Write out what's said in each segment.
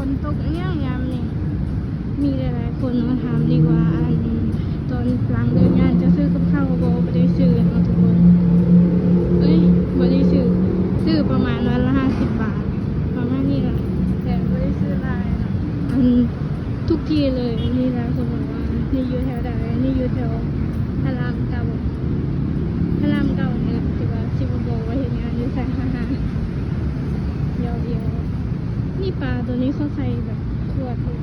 นตกเงี้ยยามนี่มีหลายๆคนมาถามดีกว่าตอนหลังเดินงานจะซื้อกับข้าวบ่ได้ซื้อเนาะทุกคนบ่ได้ซื้อประมาณวันละ50 บาทประมาณนี้แหละแต่บ่ได้ซื้อหลายนะทุกที่เลยมีหลายคนบอกว่านี่อยู่แถวใดนี่อยู่แถวพระรามเก้านี่แหละที่ว่าสิบบอกว่าเห็นงานอยู่ใส่เดียวนี่ปลาตัวนี้เขาใส่แบบขวดเลย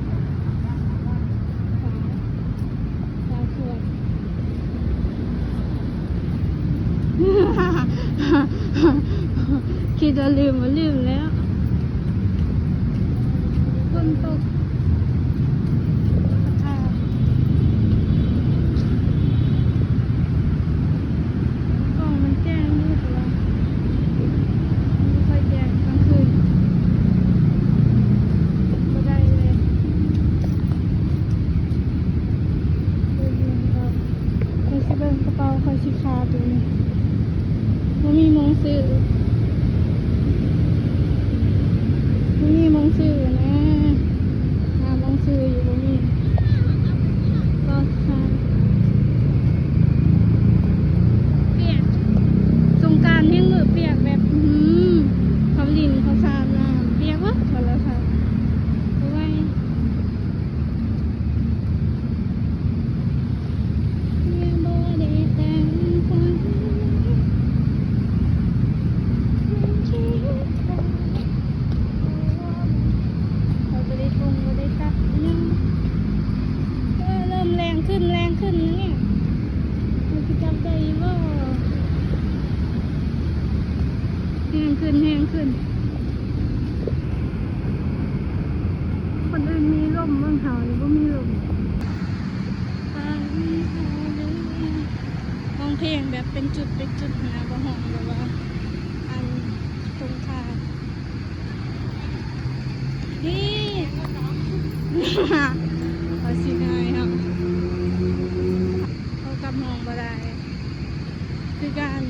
ปลาขวด คิดว่าลืมแล้วฝนตกกล้องมันแจ้งมืดแล้วไม่ค่อยแจ้งกลางคืนก็ได้เลยดูก็คอยสิเบิ่งกระเป๋าคอยสิคาตัวนี้มันมีมงซื้อนะหามงซื้ออยู่บ่มีก็ค่ะเปียกสงกรานต์ยังมือเปียกแบบเขาลินเขาสาดน้ำเปียกวะหมดแล้วค่ะเอาไว้ยังบ่ได้แต่งคนแรงขึ้นนะเนี่ยมันจะจำใจว่าแห้งขึ้นคนอื่นมีลมเมืองเขาหรือว่ามีลมห้องเพลงแบบเป็นจุดนะว่าห้องแบบว่าตรงคานี่เอาสิไงครับเขากำมองบ่ได้คือการ